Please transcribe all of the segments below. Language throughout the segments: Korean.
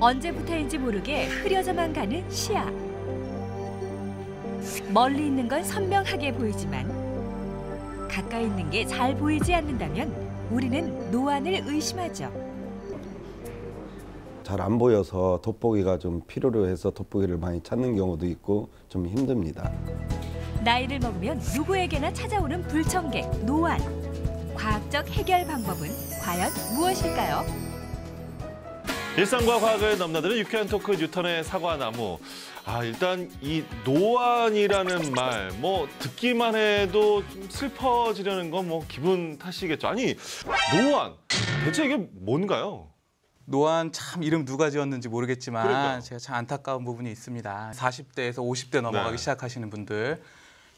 언제부터인지 모르게 흐려져만 가는 시야. 멀리 있는 건 선명하게 보이지만 가까이 있는 게 잘 보이지 않는다면 우리는 노안을 의심하죠. 잘 안 보여서 돋보기가 좀 필요로 해서 돋보기를 많이 찾는 경우도 있고 좀 힘듭니다. 나이를 먹으면 누구에게나 찾아오는 불청객, 노안. 과학적 해결 방법은 과연 무엇일까요? 일상과 과학을 넘나드는 유쾌한 토크 뉴턴의 사과나무. 일단 이 노안이라는 말, 듣기만 해도 좀 슬퍼지려는 건 기분 탓이겠죠. 아니, 노안, 대체 이게 뭔가요? 노안 참 이름 누가 지었는지 모르겠지만 그러니까요. 제가 참 안타까운 부분이 있습니다. 40대에서 50대 넘어가기 네. 시작하시는 분들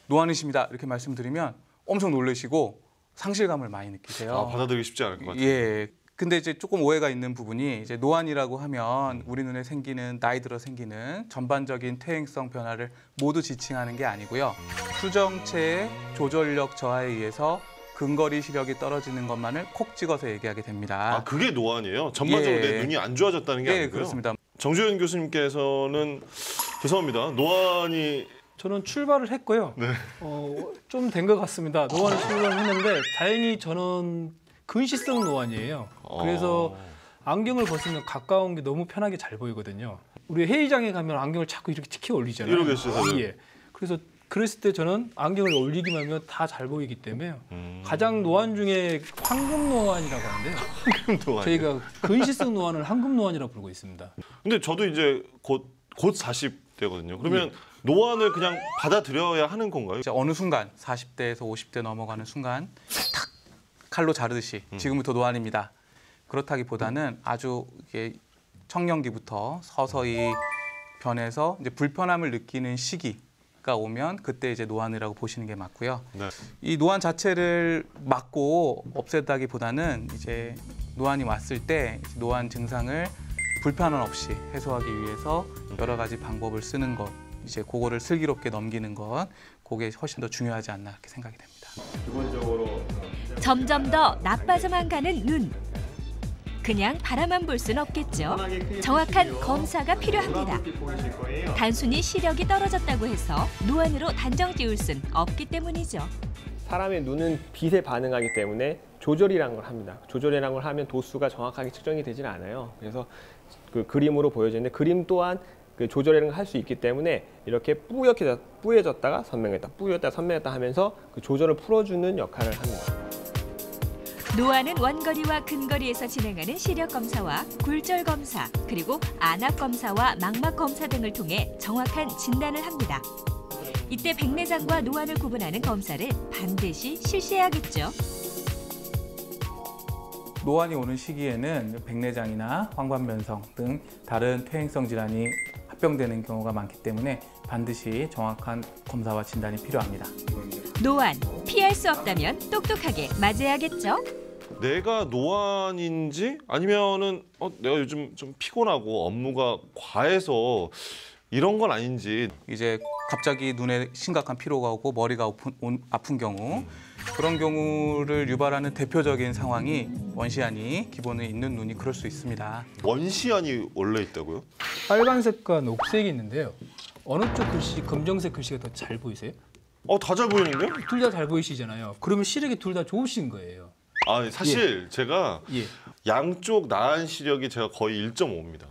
노안이십니다 이렇게 말씀드리면 엄청 놀라시고 상실감을 많이 느끼세요. 받아들이기 쉽지 않을 것 같아요. 예. 근데 이제 조금 오해가 있는 부분이 이제 노안이라고 하면 우리 눈에 생기는 나이 들어 생기는 전반적인 퇴행성 변화를 모두 지칭하는 게 아니고요. 수정체의 조절력 저하에 의해서 근거리 시력이 떨어지는 것만을 콕 찍어서 얘기하게 됩니다. 그게 노안이에요? 전반적으로 내 눈이 안 좋아졌다는 게 아니고요? 그렇습니다. 정주현 교수님께서는 죄송합니다. 노안이 저는 출발을 했고요. 네. 좀 된 것 같습니다. 노안을 출발을 했는데 다행히 저는 근시성 노안이에요. 그래서 안경을 벗으면 가까운 게 너무 편하게 잘 보이거든요. 우리 회의장에 가면 안경을 자꾸 이렇게 치켜 올리잖아요. 이러고 있어요. 예. 그래서 그랬을 때 저는 안경을 올리기만 하면 다 잘 보이기 때문에 가장 노안 중에 황금 노안이라고 하는데요. 노안. 저희가 근시성 노안을 황금 노안이라고 부르고 있습니다. 근데 저도 이제 곧 40대거든요. 그러면 노안을 그냥 받아들여야 하는 건가요? 이제 어느 순간 40대에서 50대 넘어가는 순간 탁 칼로 자르듯이 지금부터 노안입니다. 그렇다기보다는 아주 이게 청년기부터 서서히 변해서 이제 불편함을 느끼는 시기가 오면 그때 이제 노안이라고 보시는 게 맞고요. 네. 이 노안 자체를 막고 없앤다기보다는 이제 노안이 왔을 때 노안 증상을 불편함 없이 해소하기 위해서 여러 가지 방법을 쓰는 것, 이제 그거를 슬기롭게 넘기는 것, 그게 훨씬 더 중요하지 않나 이렇게 생각이 됩니다. 기본적으로 점점 더 나빠져만 가는 눈. 그냥 바라만 볼 순 없겠죠. 정확한 검사가 필요합니다. 단순히 시력이 떨어졌다고 해서 노안으로 단정 지을 순 없기 때문이죠. 사람의 눈은 빛에 반응하기 때문에 조절이라는 걸 합니다. 조절이라는 걸 하면 도수가 정확하게 측정이 되지는 않아요. 그래서 그 그림으로 보여지는데 그림 또한 그 조절이라는 걸 할 수 있기 때문에 이렇게 뿌얘졌다가 선명했다, 뿌였다 선명했다 하면서 그 조절을 풀어주는 역할을 합니다. 노안은 원거리와 근거리에서 진행하는 시력 검사와 굴절 검사, 그리고 안압 검사와 망막 검사 등을 통해 정확한 진단을 합니다. 이때 백내장과 노안을 구분하는 검사를 반드시 실시해야겠죠. 노안이 오는 시기에는 백내장이나 황반변성 등 다른 퇴행성 질환이 합병되는 경우가 많기 때문에 반드시 정확한 검사와 진단이 필요합니다. 노안, 피할 수 없다면 똑똑하게 맞이해야겠죠. 내가 노안인지 아니면은 내가 요즘 좀 피곤하고 업무가 과해서 이런 건 아닌지. 이제 갑자기 눈에 심각한 피로가 오고 머리가 아픈 경우 그런 경우를 유발하는 대표적인 상황이 원시안이 기본에 있는 눈이 그럴 수 있습니다. 원시안이 원래 있다고요? 빨간색과 녹색이 있는데요. 어느 쪽 글씨, 검정색 글씨가 더 잘 보이세요? 다 잘 보이는데요? 둘 다 잘 보이시잖아요. 그러면 시력이 둘 다 좋으신 거예요. 사실 제가 예. 양쪽 나안 시력이 제가 거의 1.5입니다.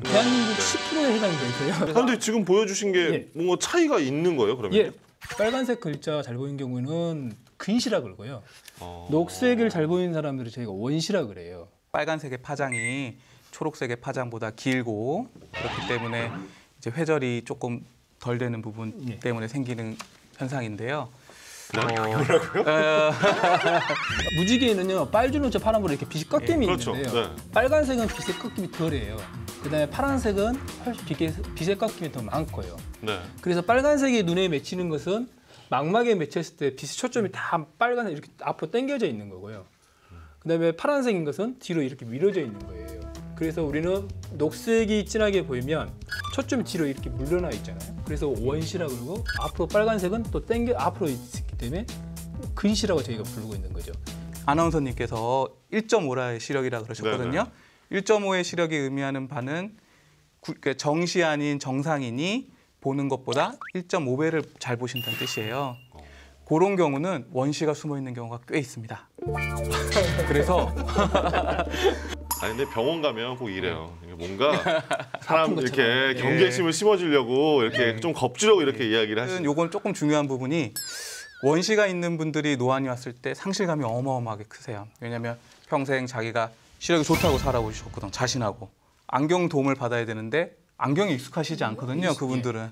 대한민국 10%에 해당이 되세요. 그런데 지금 보여주신 게 예. 뭔가 차이가 있는 거예요, 그러면? 예. 빨간색 글자가 잘 보이는 경우는 근시라 그러고요. 녹색을 잘 보이는 사람들을 저희가 원시라 그래요. 빨간색의 파장이 초록색의 파장보다 길고 그렇기 때문에 이제 회절이 조금 덜 되는 부분 예. 때문에 생기는 현상인데요. 뭐라고요? 무지개에는요, 빨주노초 파란불에 이렇게 빛이 꺾임이 그렇죠. 있는데요. 네. 빨간색은 빛의 꺾임이 덜해요. 그다음에 파란색은 훨씬 빛의 꺾임이 더 많고요. 네. 그래서 빨간색이 눈에 맺히는 것은 망막에 맺혔을 때 빛의 초점이 다 빨간색 이렇게 앞으로 당겨져 있는 거고요. 그다음에 파란색인 것은 뒤로 이렇게 밀어져 있는 거예요. 그래서 우리는 녹색이 진하게 보이면 초점이 뒤로 이렇게 물러나 있잖아요. 그래서 원시라 그러고 앞으로 빨간색은 또 당겨 앞으로 있기 때문에 근시라고 저희가 부르고 있는 거죠. 아나운서님께서 1.5라의 시력이라 그러셨거든요. 1.5의 시력이 의미하는 바는 그러니까 정시 아닌 정상인이 보는 것보다 1.5배를 잘 보신다는 뜻이에요. 그런 경우는 원시가 숨어 있는 경우가 꽤 있습니다. 그래서 아니 근데 병원 가면 꼭 이래요. 뭔가 사람 이렇게 것처럼. 경계심을 심어주려고 이렇게 좀 겁주려고 이렇게 이야기를 하시는. 요건 조금 중요한 부분이 원시가 있는 분들이 노안이 왔을 때 상실감이 어마어마하게 크세요. 왜냐하면 평생 자기가 시력이 좋다고 살아오셨거든, 자신하고. 안경 도움을 받아야 되는데 안경이 익숙하시지 않거든요, 그분들은.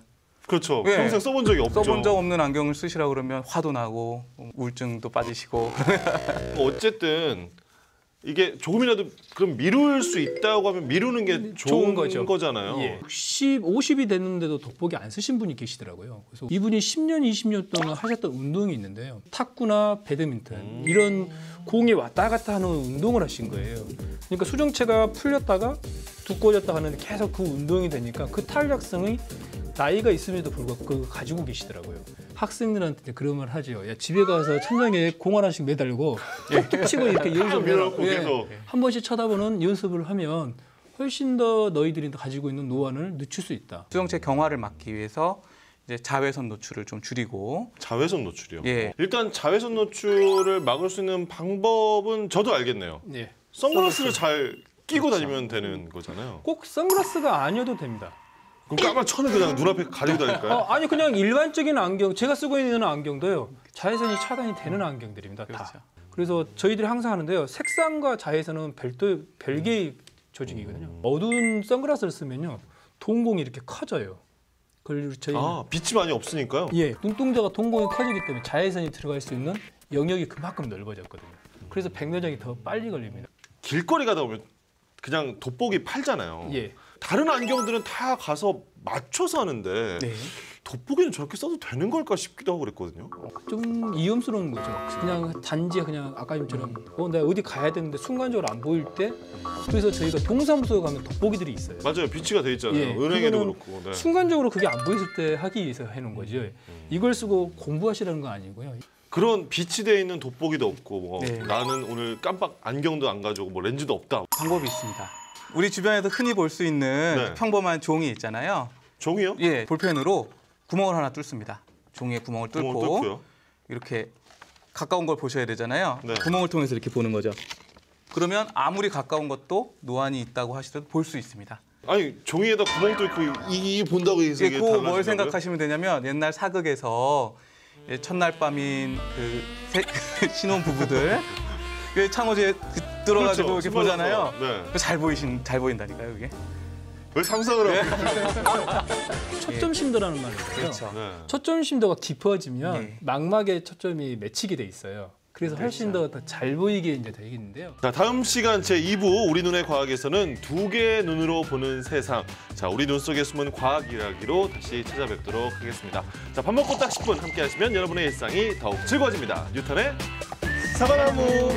그렇죠. 예. 평생 써본 적이 없죠. 써본 적 없는 안경을 쓰시라 그러면 화도 나고 우울증도 빠지시고. 어쨌든 이게 조금이라도 그럼 미룰 수 있다고 하면 미루는 게 좋은 거잖아요. 예. 50이 됐는데도 돋보기 안 쓰신 분이 계시더라고요. 그래서 이분이 10년, 20년 동안 하셨던 운동이 있는데요. 탁구나 배드민턴 이런 공이 왔다 갔다 하는 운동을 하신 거예요. 그러니까 수정체가 풀렸다가 두꺼워졌다 하는데 계속 그 운동이 되니까 그 탄력성이 나이가 있음에도 불구하고 그거 가지고 계시더라고요. 학생들한테 그런 말 하죠. 야, 집에 가서 천장에 공 하나씩 매달고 툭툭 치고 이렇게 연습을 계속. 한 번씩 쳐다보는 연습을 하면 훨씬 더 너희들이 가지고 있는 노안을 늦출 수 있다. 수정체 경화를 막기 위해서 이제 자외선 노출을 좀 줄이고. 자외선 노출이요. 예. 일단 자외선 노출을 막을 수 있는 방법은 저도 알겠네요. 예. 선글라스를 잘 끼고 다니면 되는 거잖아요. 꼭 선글라스가 아니어도 됩니다. 그럼 까만 천을 그냥 눈앞에 가리고 다닐까요? 아니 그냥 일반적인 안경, 제가 쓰고 있는 안경도요. 자외선이 차단이 되는 안경들입니다. 다. 그렇죠. 그래서 저희들이 항상 하는데요. 색상과 자외선은 별개의 조직이거든요. 어두운 선글라스를 쓰면요. 동공이 이렇게 커져요. 그걸 저희 빛이 많이 없으니까요. 예, 눈동자가 동공이 커지기 때문에 자외선이 들어갈 수 있는 영역이 그만큼 넓어졌거든요. 그래서 백내장이 더 빨리 걸립니다. 길거리 가다 보면 그냥 돋보기 팔잖아요. 예. 다른 안경들은 다 가서 맞춰서 하는데 네. 돋보기는 저렇게 써도 되는 걸까 싶기도 하고 그랬거든요. 좀 위험스러운 거죠. 그냥 단지 그냥 아까님처럼 내가 어디 가야 되는데 순간적으로 안 보일 때 그래서 저희가 동사무소 가면 돋보기들이 있어요. 맞아요. 비치가 돼 있잖아요. 예, 은행에도 그거는 그렇고. 네. 순간적으로 그게 안 보였을 때 하기 위해서 해놓은 거죠. 이걸 쓰고 공부하시라는 건 아니고요. 그런 빛이 돼 있는 돋보기도 없고 뭐 네. 나는 오늘 깜빡 안경도 안 가져오고 뭐 렌즈도 없다. 방법이 있습니다. 우리 주변에도 흔히 볼 수 있는 네. 평범한 종이 있잖아요. 종이요? 예, 볼펜으로 구멍을 하나 뚫습니다. 종이에 구멍을 뚫고 구멍을 뚫고요. 이렇게 가까운 걸 보셔야 되잖아요. 네. 구멍을 통해서 이렇게 보는 거죠. 그러면 아무리 가까운 것도 노안이 있다고 하시더라도 볼 수 있습니다. 아니 종이에다 구멍 뚫고 이 본다고 해서 예, 이게 그뭘 달라지냐고요? 생각하시면 되냐면 옛날 사극에서 첫날 밤인 그 신혼 부부들 그 창호지에 들어가지고 그렇죠. 이렇게 보잖아요. 네. 잘 보인다니까요, 그게. 왜 상상을 하고? 초점 심도라는 말이 있어요. 그렇죠. 네. 초점 심도가 깊어지면 네. 망막에 초점이 맺히게 돼 있어요. 그래서 훨씬 더 잘 보이게 이제 되겠는데요. 자, 다음 시간 제2부 우리 눈의 과학에서는 두 개의 눈으로 보는 세상. 자, 우리 눈 속에 숨은 과학 이야기로 다시 찾아뵙도록 하겠습니다. 자, 밥 먹고 딱 10분 함께 하시면 여러분의 일상이 더욱 즐거워집니다. 뉴턴의 사과나무.